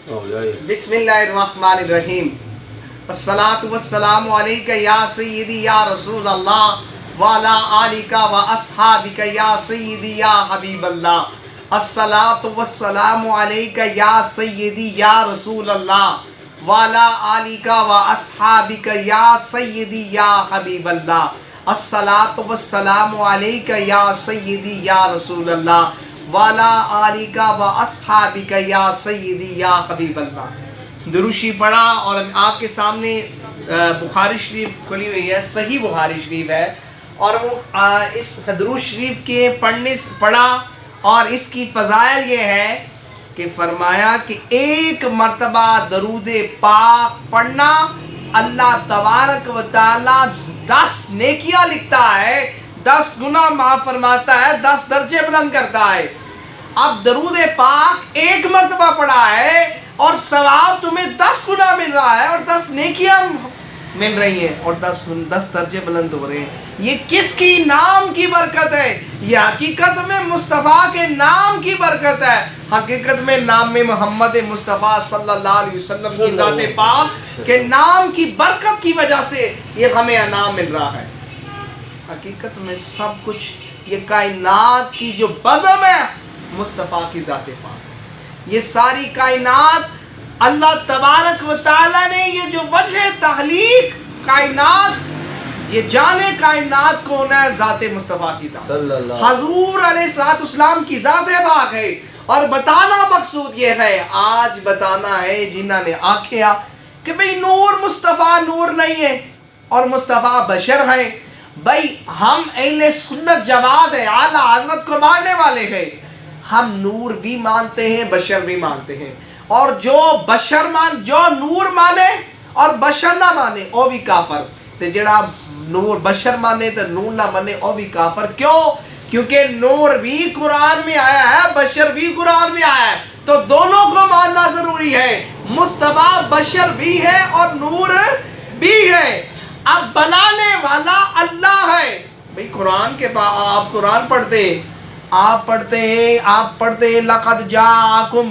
بسم اللہ الرحمن الرحیم. الصلاۃ والسلام علیک یا سیدی یا رسول اللہ وعلی آلک و اصحابک یا سیدی یا حبیب اللہ. الصلاۃ والسلام علیک یا سیدی یا رسول اللہ وعلی آلک و اصحابک یا سیدی یا حبیب اللہ. الصلاۃ والسلام علیک یا سیدی یا رسول اللہ والا آلک و اصحابک یا سیدی یا حبیب اللہ. دروشی پڑھا اور آپ کے سامنے بخاری شریف کھلی ہوئی ہے، صحیح بخاری شریف ہے، اور وہ اس درود شریف کے پڑھا اور اس کی فضائل یہ ہے کہ فرمایا کہ ایک مرتبہ درود پاک پڑھنا اللہ تبارک و تعالی 10 نیکیاں لکھتا ہے، 10 گناہ معاف فرماتا ہے، 10 درجے بلند کرتا ہے. اب درود پاک ایک مرتبہ پڑھا ہے اور ثواب تمہیں 10 گنا مل رہا ہے اور 10 نیکیاں مل رہی ہیں اور 10 درجے بلند ہو رہے ہیں. یہ کس کی نام کی برکت ہے؟ یہ حقیقت میں مصطفیٰ کے نام کی برکت ہے. حقیقت میں نام میں محمد مصطفیٰ صلی اللہ علیہ وسلم کی ذات پاک کے نام کی برکت کی وجہ سے یہ ہمیں انعام مل رہا ہے. حقیقت میں سب کچھ یہ کائنات کی جو بزم ہے مصطفیٰ کی ذات پاک. یہ ساری کائنات اللہ تبارک و تعالی نے یہ جو وجہ تخلیق کائنات، یہ جانے کائنات کون ہے؟ ذات مصطفیٰ کی ذات. حضور علیہ السلام کی ذات پاک ہے. اور بتانا مقصود یہ ہے، آج بتانا ہے جنہوں نے آکھیا کہ بھئی نور مصطفیٰ نور نہیں ہے اور مصطفیٰ بشر ہیں. بھئی ہم اہل سنت جماعت ہے، اعلیٰ حضرت کو ماننے والے ہیں. ہم نور بھی مانتے ہیں، بشر بھی مانتے ہیں، اور جو نور مانے اور بشر نہ مانے وہ بھی کافر. تے جڑا نور بشر مانے تے نور نہ مانے وہ بھی کافر. کیوں؟ کیونکہ نور بھی قرآن میں آیا ہے، بشر بھی قرآن میں آیا ہے، تو دونوں کو ماننا ضروری ہے. مصطفیٰ بشر بھی ہے اور نور بھی ہے. اب بنانے والا اللہ ہے. بھئی قرآن کے آپ قرآن پڑھتے ہیں، آپ پڑھتے ہیں لقد جاءکم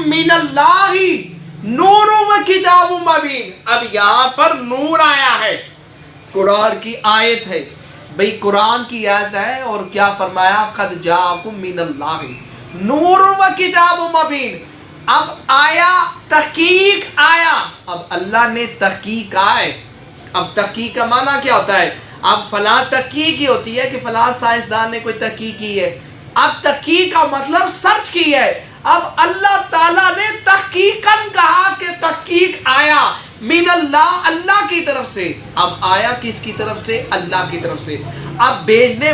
من اللہ نور و کتاب مبین. اب یہاں پر نور آیا ہے، قرآن کی آیت ہے. بھئی قرآن کی آیت ہے اور کیا فرمایا؟ قد جاءکم من اللہ نور و کتاب مبین. اب آیا تحقیق آیا، اب اللہ نے تحقیق آئے. اب تحقیق کا معنی کیا ہوتا ہے؟ اب فلاں تحقیق ہی ہوتی ہے کہ فلاں سائنسدان نے کوئی تحقیق کی ہے. اب تحقیق کا مطلب سرچ کی ہے. اب اللہ تعالیٰ نے تحقیقاً کہا کہ تحقیق آیا من اللہ، اللہ کی طرف سے. اب آیا کس کی طرف سے؟ اللہ کی طرف سے. اب بھیجنے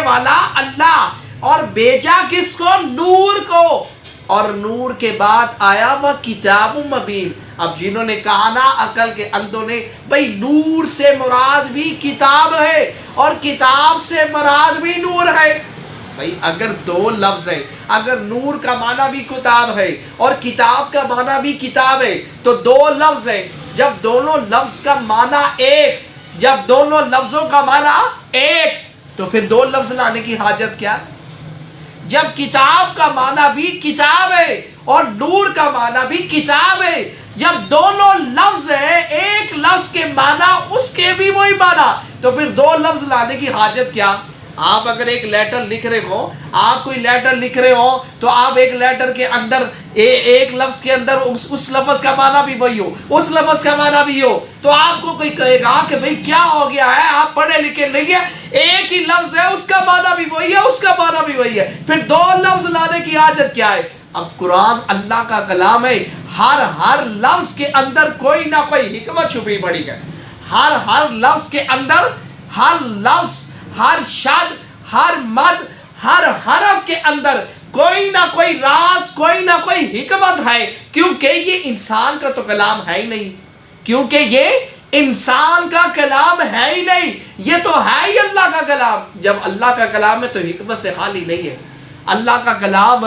والا اللہ اور بھیجا کس کو؟ نور کو. اور نور کے بعد آیا وہ کتاب مبین. اب جنہوں نے کہا نا عقل کے اندھوں نے، بھئی نور سے مراد بھی کتاب ہے اور کتاب سے مراد بھی نور ہے. بھئی اگر 2 لفظ ہیں، اگر نور کا معنی بھی کتاب ہے اور کتاب کا معنی بھی کتاب ہے تو 2 لفظ ہیں. جب دونوں لفظ کا معنی ایک، جب دونوں لفظوں کا معنی ایک، تو پھر 2 لفظ لانے کی حاجت کیا؟ جب کتاب کا معنی بھی کتاب ہے اور نور کا معنی بھی کتاب ہے، جب دونوں لفظ ہیں، ایک لفظ کے معنی اس کے بھی وہی معنی، تو پھر 2 لفظ لانے کی حاجت کیا؟ آپ اگر ایک لیٹر لکھ رہے ہو، آپ کوئی لیٹر لکھ رہے ہو تو آپ ایک لیٹر کے اندر ایک لفظ کے اندر اس لفظ کا معنی بھی وہی ہو، اس لفظ کا معنی بھی ہو، تو آپ کو کوئی کہے گا کہ بھئی کیا ہو گیا ہے، آپ پڑھے لکھے نہیں ہیں، ایک ہی لفظ ہے، اس کا معنی بھی وہی ہے، اس کا معنی بھی وہی ہے، پھر 2 لفظ لانے کی حاجت کیا ہے؟ اب قرآن اللہ کا کلام ہے، ہر لفظ کے اندر کوئی نہ کوئی حکمت چھپی پڑی ہے. ہر لفظ کے اندر، ہر لفظ، ہر شد، ہر مد، ہر حرف کے اندر کوئی نہ کوئی راز، کوئی نہ کوئی حکمت ہے. کیونکہ یہ انسان کا تو کلام ہے ہی نہیں، کیونکہ یہ انسان کا کلام ہے ہی نہیں، یہ تو ہے ہی اللہ کا کلام. جب اللہ کا کلام ہے تو حکمت سے خالی نہیں ہے. اللہ کا کلام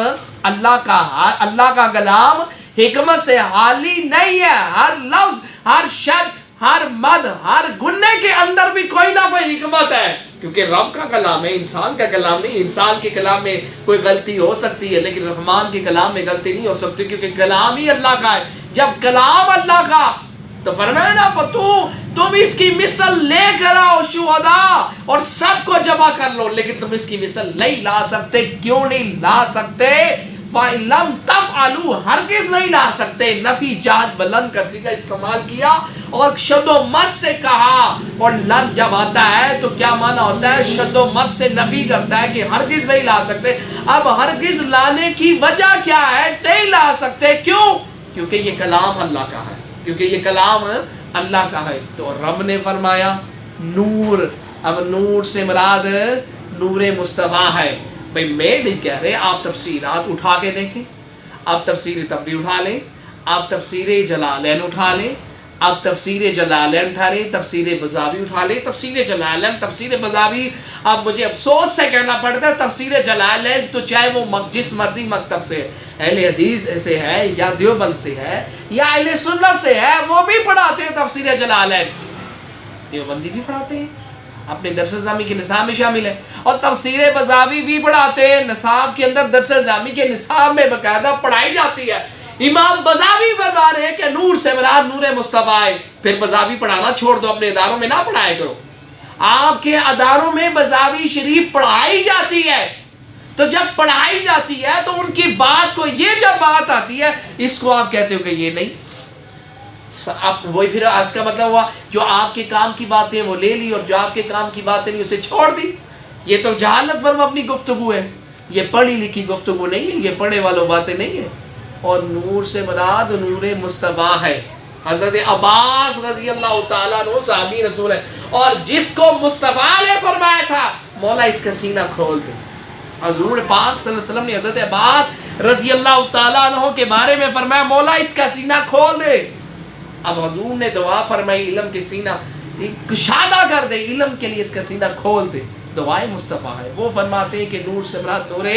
حکمت سے خالی نہیں ہے. ہر لفظ، ہر شد، ہر مد ہر گنے کے اندر بھی کوئی نہ کوئی حکمت ہے، کیونکہ رب کا کلام ہے، انسان کا کلام نہیں۔ انسان کے کلام میں کوئی غلطی ہو سکتی ہے لیکن رحمان کے کلام میں غلطی نہیں ہو سکتی، کیونکہ کلام ہی اللہ کا ہے۔ جب کلام اللہ کا تو فرمایا نا تم اس کی مثل لے کر آؤ شہداء اور سب کو جمع کر لو، لیکن تم اس کی مثل نہیں لا سکتے۔ کیوں نہیں لا سکتے؟ فَإِلَّمْ تَفْعَلُوا، ہرگز نہیں لا سکتے۔ نفی جہت بلند کا صیغہ استعمال کیا اور شد و مد سے کہا، اور لن جب آتا ہے تو کیا معنی ہوتا ہے؟ شد و مد سے نفی کرتا ہے کہ ہرگز نہیں لا سکتے۔ اب ہرگز لانے کی وجہ کیا ہے؟ نہیں لا سکتے، کیوں؟ کیونکہ یہ کلام اللہ کا ہے، کیونکہ یہ کلام اللہ کا ہے۔ تو رب نے فرمایا نور، اب نور سے مراد نور مصطفیٰ ہے۔ بھئی میں نہیں کہہ رہے، آپ تفسیرات اٹھا کے دیکھیں، آپ تفسیر تبری اٹھا لیں، آپ تفسیر جلالین اٹھا لیں، آپ تفسیر جلالین اٹھا لیں، تفسیر بزاوی اٹھا لیں۔ تفسیر جلالین، تفسیر بزاوی، اب مجھے افسوس سے کہنا پڑتا ہے تفسیر جلالین تو چاہے وہ جس مرضی مکتب سے، اہل حدیث سے ہے یا دیوبند سے ہے یا اہل سنت سے ہے، وہ بھی پڑھاتے ہیں تفسیر جلالین، دیوبندی بھی پڑھاتے ہیں، اپنے درس نظامی کے نصاب میں شامل ہے، اور تفسیر بزاوی بھی پڑھاتے ہیں، نصاب کے اندر درس نظامی کے نصاب میں باقاعدہ پڑھائی جاتی ہے۔ امام بزاوی فرما رہے ہیں کہ نور سے مراد نور مصطفیٰ ہے۔ پھر بزاوی پڑھانا چھوڑ دو، اپنے اداروں میں نہ پڑھایا کرو۔ آپ کے اداروں میں بزاوی شریف پڑھائی جاتی ہے، تو جب پڑھائی جاتی ہے تو ان کی بات کو، یہ جب بات آتی ہے اس کو آپ کہتے ہو کہ یہ نہیں، وہی پھر آج کا مطلب ہوا جو آپ کے کام کی باتیں وہ لے لی اور جو آپ کے کام کی باتیں نہیں اسے چھوڑ دی۔ یہ تو جہالت پر مبنی گفتگو ہے، یہ پڑھی لکھی گفتگو نہیں ہے، یہ پڑھے والوں باتیں نہیں ہے۔ اور نور سے مراد نور مصطفیٰ ہے۔ حضرت عباس رضی اللہ تعالیٰ عنہ صحابی رسول ہے، اور جس کو مصطفیٰ نے فرمایا تھا مولا اس کا سینہ کھول دے۔ حضور پاک صلی اللہ علیہ وسلم نے حضرت عباس رضی اللہ تعالیٰ عنہ کے بارے میں فرمایا مولا اس کا سینہ کھول دے۔ اب حضور نے دعا فرمائی علم کے سینہ کشادہ کر دے، علم کے لیے اس کا سینہ کھول دے، دعائے مصطفیٰ ہے۔ وہ فرماتے ہیں کہ نور سے مراد نور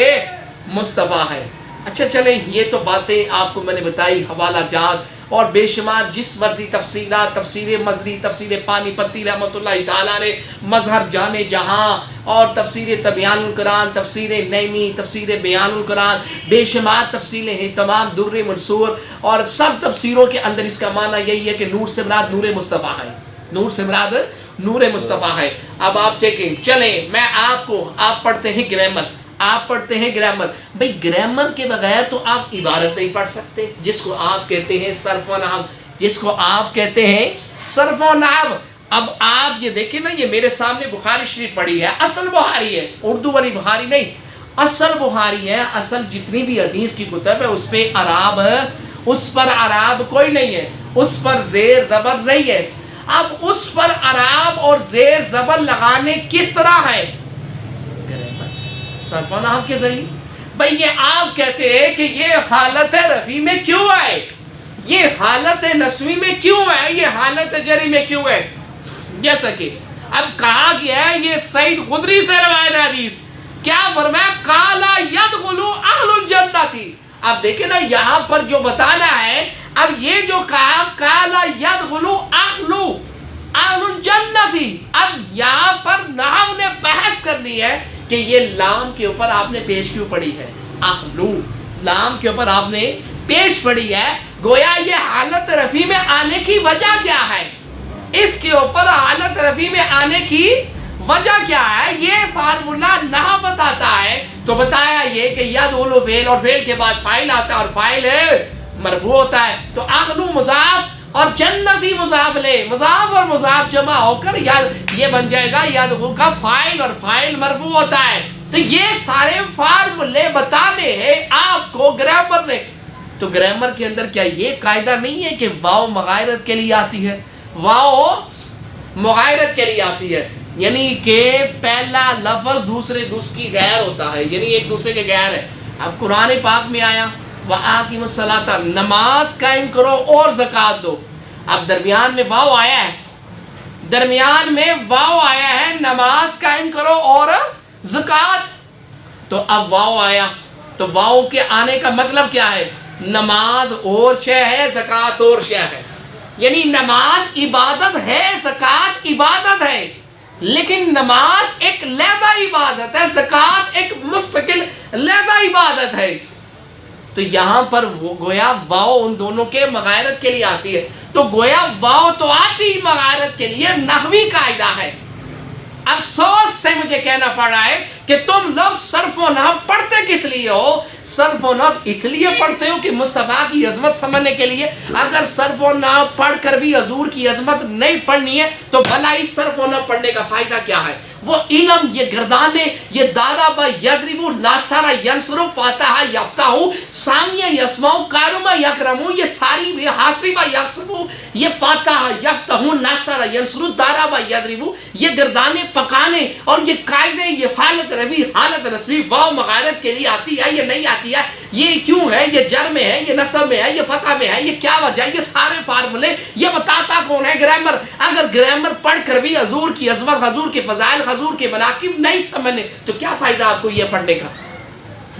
مصطفیٰ ہے۔ اچھا چلیں، یہ تو باتیں آپ کو میں نے بتائی، حوالہ جات اور بے شمار جس مرضی تفصیلات، تفسیر مزری، تفسیر پانی پتی رحمۃ اللہ تعالیٰ نے، مظہر جان جہاں، اور تفسیر تبیان القرآن، تفسیر نعیمی، تفسیر بیان القرآن، بے شمار تفصیلیں ہیں، تمام در منصور، اور سب تفسیروں کے اندر اس کا معنی یہی ہے کہ نور سے مراد نور مصطفیٰ ہے، نور سے مراد نور مصطفیٰ ہے۔ اب آپ دیکھیں، چلیں میں آپ پڑھتے ہیں گرامر، آپ پڑھتے ہیں گرامر، بھئی گرامر کے بغیر تو آپ عبارت نہیں پڑھ سکتے، جس کو آپ کہتے ہیں صرف و نحو، جس کو آپ کہتے ہیں صرف و نحو۔ اب آپ یہ دیکھیں نا، یہ میرے سامنے بخاری شریف پڑھی ہے، اصل بخاری ہے، اردو والی بخاری نہیں، اصل بخاری ہے۔ اصل جتنی بھی حدیث کی کتب ہے اس پہ عراب ہے، اس پر عراب کوئی نہیں ہے، اس پر زیر زبر نہیں ہے۔ اب اس پر عراب اور زیر زبر لگانے کس طرح ہے؟ صرف و نحو کے ذریعے۔ بھئی یہ آپ کہتے ہیں کہ یہ حالت رفع میں کیوں ہے، یہ حالت نسوی میں کیوں ہے، یہ حالت جری میں کیوں ہے؟ جیسا کہ اب کہا گیا ہے، یہ سعید خدری سے روایت حدیث، کیا فرمایا؟ قالا یدخل اہل الجنہ کی۔ اب دیکھیں نا یہاں پر جو بتانا ہے، اب یہ جو کہا قالا یدخل اہل الجنہ کی، اب یہاں پر نحو نے بحث کرنی ہے کہ یہ لام کے اوپر آپ نے پیش کیوں پڑی ہے، اہلو لام کے اوپر آپ نے پیش پڑی ہے، گویا یہ حالت رفع میں آنے کی وجہ کیا ہے، اس کے اوپر حالت رفع میں آنے کی وجہ کیا ہے، یہ فارمولا نہ بتاتا ہے۔ تو بتایا یہ کہ یدخل فعل اور فعل کے بعد فاعل آتا ہے اور فاعل مرفوع ہوتا ہے، تو اہلو مضاف اور جنتی مضاف لے، مضاف اور مضاف جمع ہو کر یہ بن جائے گا یدخل کا فاعل، اور فاعل مرفوع ہوتا ہے۔ تو یہ سارے فارمولے بتانے ہیں آپ کو گرامر نے۔ تو گرامر کے اندر کیا یہ قاعدہ نہیں ہے کہ واو مغایرت کے لیے آتی ہے، واو مغایرت کے لیے آتی ہے، یعنی کہ پہلا لفظ دوسرے کی غیر ہوتا ہے، یعنی ایک دوسرے کے غیر ہے۔ اب قرآن پاک میں آیا وَآقِمُوا الصَّلَاةَ، نماز قائم کرو اور زکوٰۃ دو۔ اب درمیان میں واو آیا ہے، درمیان میں واو آیا ہے، نماز قائم کرو اور زکوٰۃ، تو اب واو آیا، تو واو کے آنے کا مطلب کیا ہے؟ نماز اور شے ہے، زکوٰۃ اور شے ہے۔ یعنی نماز عبادت ہے، زکوٰۃ عبادت ہے، لیکن نماز ایک علیحدہ عبادت ہے، زکوٰۃ ایک مستقل علیحدہ عبادت ہے۔ تو یہاں پر وہ گویا واو ان دونوں کے مغایرت کے لیے آتی ہے، تو گویا واو تو آتی مغایرت کے لیے، نحوی قاعدہ ہے۔ افسوس سے مجھے کہنا پڑ رہا ہے کہ تم لوگ صرف و نحو پڑھتے کس لیے ہو؟ صرف و نحو اس لیے پڑھتے ہو کہ مصطفیٰ کی عظمت سمجھنے کے لیے۔ اگر صرف و نحو پڑھ کر بھی حضور کی عظمت نہیں پڑھنی ہے تو بھلا اس صرف و نحو پڑھنے کا فائدہ کیا ہے؟ وہ علم، یہ گردانے، یہ دادا با یدربو ناصرہ ینصرو فاتحہ یفتحو سامیہ یسمعو کارمہ یکرمو، یہ ساری بھی حاسبہ یکسبو، یہ فاتحہ یفتحو ناصرہ ینصرو دارا با یدربو، یہ گردانے پکانے اور یہ قاعدے، یہ حالت ربی حالت نصبی واو مغایرت کے لیے آتی ہے، یہ نہیں آتی ہے، یہ کیوں ہے، یہ جر میں ہے، یہ نصب میں ہے، یہ فتح میں ہے، یہ کیا وجہ ہے؟ یہ سارے فارمولے یہ بتاتا کون ہے؟ گرامر۔ اگر گرامر پڑھ کر بھی حضور کی عظمت، حضور کے فضائل، حضور کے مناقب نہیں سمجھنے تو کیا فائدہ آپ کو یہ پڑھنے کا؟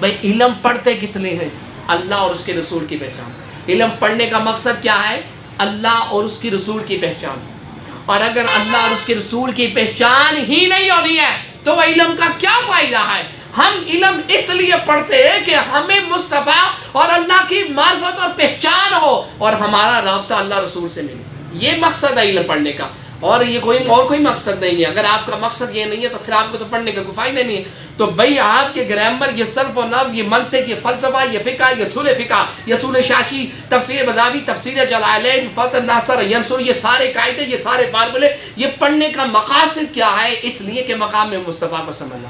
بھائی علم پڑھتے کس لیے ہیں؟ اللہ اور اس کے رسول کی پہچان۔ علم پڑھنے کا مقصد کیا ہے؟ اللہ اور اس کی رسول کی پہچان۔ اور اگر اللہ اور اس کے رسول کی پہچان ہی نہیں ہونی ہے تو وہ علم کا کیا فائدہ ہے؟ ہم علم اس لیے پڑھتے ہیں کہ ہمیں مصطفیٰ اور اللہ کی معرفت اور پہچان ہو اور ہمارا رابطہ اللہ رسول سے ملے، یہ مقصد ہے علم پڑھنے کا، اور یہ کوئی مقصد نہیں ہے۔ اگر آپ کا مقصد یہ نہیں ہے تو پھر آپ کو تو پڑھنے کا کوئی فائدہ نہیں ہے۔ تو بھئی آپ کے گرامر، یہ صرف و نحو، یہ منطق، یہ فلسفہ، یہ فقہ، یہ اصول فقہ، یہ اصول شاشی، تفسیر بزاوی، تفسیر جلالین، فتح ناصر ینصر، یہ سارے قاعدے، یہ سارے فارمولے، یہ پڑھنے کا مقاصد کیا ہے؟ اس لیے کہ مقام مصطفیٰ کو سمجھنا۔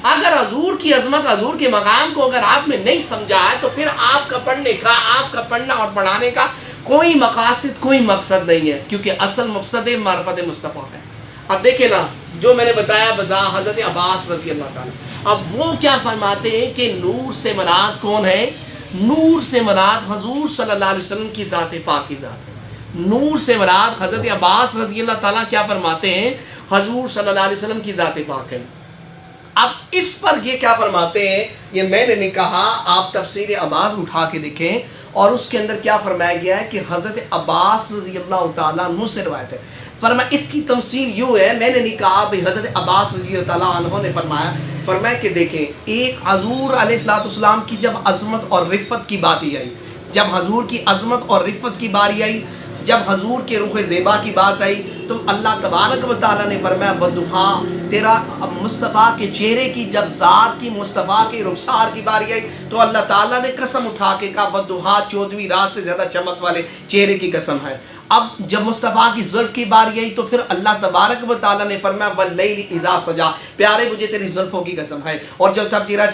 اگر حضور کی عظمت، حضور کے مقام کو اگر آپ نے نہیں سمجھا ہے تو پھر آپ کا پڑھنے کا، آپ کا پڑھنا اور پڑھانے کا کوئی مقاصد، کوئی مقصد نہیں ہے، کیونکہ اصل مقصد معرفت مصطفیٰ ہے۔ اب دیکھیں نا، جو میں نے بتایا بذا حضرت عباس رضی اللہ تعالیٰ، اب وہ کیا فرماتے ہیں کہ نور سے مراد کون ہے؟ نور سے مراد حضور صلی اللہ علیہ وسلم کی ذات پاک کی ذات ہے۔ نور سے مراد حضرت عباس رضی اللہ تعالیٰ کیا فرماتے ہیں؟ حضور صلی اللہ علیہ وسلم کی ذات پاک ہے۔ اب اس پر یہ کیا فرماتے ہیں؟ یہ میں نے نہیں کہا، آپ تفسیر عباس اٹھا کے دیکھیں اور اس کے اندر کیا فرمایا گیا ہے کہ حضرت عباس رضی اللہ تعالیٰ عنہ سے روایت ہے۔ فرمایا اس کی تمثیل یوں ہے، میں نے نہیں کہا بھئی حضرت عباس رضی اللہ تعالیٰ عنہ نے فرمایا کہ دیکھیں، ایک حضور علیہ السلام کی جب عظمت اور رفت کی بات آئی، جب حضور کی عظمت اور رفت کی باری آئی، جب حضور کے رخ زیبا کی بات آئی تو اللہ تبارک و تعالیٰ نے فرمایا والضحیٰ، تیرا مصطفیٰ کے چہرے کی جب ذات کی، مصطفیٰ کے رخسار کی باری آئی تو اللہ تعالیٰ نے قسم اٹھا کے کہا والضحیٰ، 14ویں رات سے زیادہ چمک والے چہرے کی قسم ہے۔ اب جب مصطفیٰ کی زلف کی باری آئی تو پھر اللہ تبارک و تعالیٰ نے فرمایا واللیل اذا سجا، پیارے مجھے تیری زلفوں کی قسم ہے، اور جب تیرا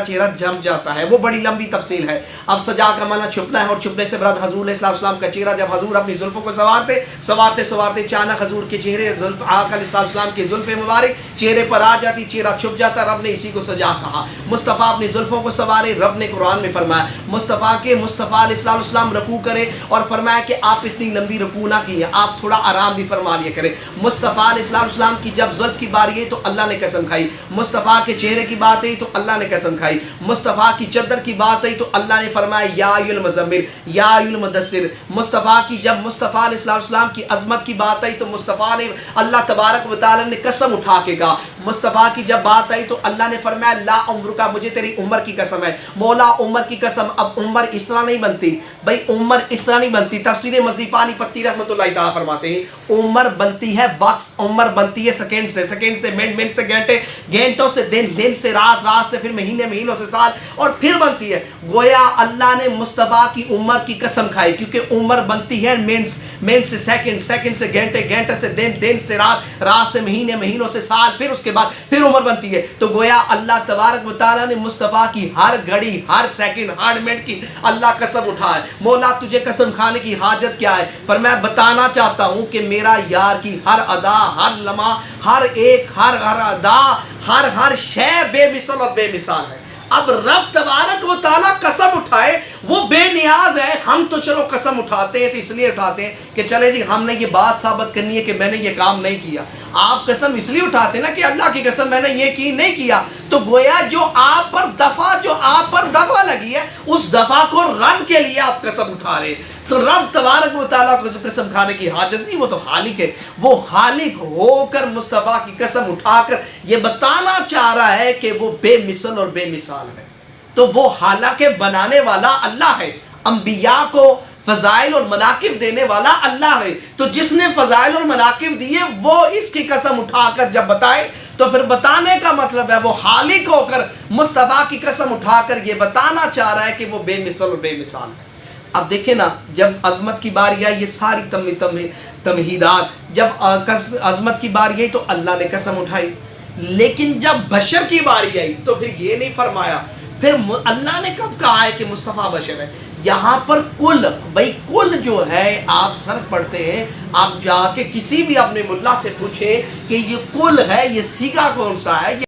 چہرہ جم جاتا ہے، وہ بڑی لمبی تفصیل ہے۔ اب سجا کا معنی چھپنا ہے، اور چھپنے سے مراد حضور علیہ السلام کا چہرہ، جب حضور اپنی زلفوں کو سوارتے اچانک حضور کے چہرے، آقا علیہ السلام کی زلف مبارک چہرے پر آ جاتی، چہرہ چھپ جاتا، رب نے اسی کو سجا کہا۔ مصطفیٰ اپنی زلفوں کو سوارے، رب نے قرآن میں فرمایا مصطفیٰ علیہ السلام رکوع کرے، اور فرمایا کہ آپ اتنی لمبی رکوع نہ کیے، آپ تھوڑا آرام بھی فرما لیا کریں۔ مصطفیٰ علیہ السلام کی جب زلف کی باری آئی تو اللہ نے قسم کھائی، مصطفیٰ کے چہرے کی بات آئی تو اللہ نے قسم کھائی، مصطفیٰ کی چادر کی بات آئی تو اللہ نے فرمایا یا ایھا المزمل یا ایھا المدثر۔ مصطفیٰ کی جب مصطفیٰ علیہ السلام کی عظمت کی بات آئی تو مصطفیٰ نے، اللہ تبارک و تعالیٰ نے قسم اٹھا کے کہا۔ مصطفیٰ کی جب بات آئی تو اللہ نے فرمایا لا عمرک، مجھے تیری عمر کی قسم ہے، مولا عمر کی قسم۔ اب عمر اس طرح نہیں بنتی بھائی، عمر اس طرح نہیں بنتی۔ تفسیر مزیپانی پتی رحمۃ اللہ تعالیٰ فرماتے ہیں عمر بنتی ہے وقت، عمر بنتی ہے سیکنڈ سے، سیکنڈ سے منٹ، منٹ سے گھنٹے، گھنٹوں سے دن، دن سے رات، رات سے پھر مہینے، مہینوں سے سال، اور پھر بنتی ہے۔ گویا اللہ نے مصطفیٰ کی عمر کی قسم کھائی، کیونکہ عمر بنتی ہے منٹس، منٹ سے سیکنڈ، سیکنڈ سے گھنٹے، گھنٹے سے دن، دن سے رات، رات سے مہینے، مہینوں سے سال، پھر اس کے بعد پھر عمر بنتی ہے۔ تو گویا اللہ تبارک و تعالیٰ نے مصطفیٰ کی ہر گھڑی، ہر سیکنڈ، ہر منٹ کی اللہ قسم اٹھائے۔ مولا تجھے قسم کھانے کی حاجت کیا ہے؟ فرمایا بتانا چاہتا ہوں کہ میرا یار کی ہر ادا، ہر لمحہ، ہر ایک، ہر ادا، ہر شے بے مثل اور بے مثال ہے۔ اب رب تبارک و تعالیٰ قسم اٹھائے، وہ بے نیاز ہے۔ ہم تو چلو قسم اٹھاتے ہیں تو اس لیے اٹھاتے ہیں کہ چلے جی ہم نے یہ بات ثابت کرنی ہے کہ میں نے یہ کام نہیں کیا۔ آپ قسم اس لیے اٹھاتے ہیں نا کہ اللہ کی قسم میں نے یہ کی نہیں کیا، تو گویا جو آپ پر دفعہ لگی ہے اس دفعہ کو رد کے لیے آپ قسم اٹھا رہے ہیں۔ تو رب تبارک و تعالیٰ کو جو قسم کھانے کی حاجت نہیں، وہ تو خالق ہے. وہ خالق ہو کر مصطفیٰ کی قسم اٹھا کر یہ بتانا چاہ رہا ہے کہ وہ بے مثل اور بے مثال ہے. تو وہ حالانکہ بنانے والا اللہ ہے، انبیاء کو فضائل اور مناقب دینے والا اللہ ہے. تو جس نے فضائل اور مناقب دیے وہ اس کی قسم اٹھا کر جب بتائے تو پھر بتانے کا مطلب ہے وہ خالق ہو کر مصطفیٰ کی قسم اٹھا کر یہ بتانا چاہ رہا ہے کہ وہ بے مثل اور بے مثال ہے. اب دیکھیں نا، جب عظمت کی باری آئی، یہ ساری تمہیدات، جب عظمت کی باری آئی تو اللہ نے قسم اٹھائی. لیکن جب بشر کی باری آئی تو پھر یہ نہیں فرمایا. پھر اللہ نے کب کہا ہے کہ مصطفیٰ بشر ہے؟ یہاں پر کل، بھائی کل جو ہے، آپ سر پڑھتے ہیں، آپ جا کے کسی بھی اپنے ملا سے پوچھیں کہ یہ کل ہے، یہ سیگا کون سا ہے.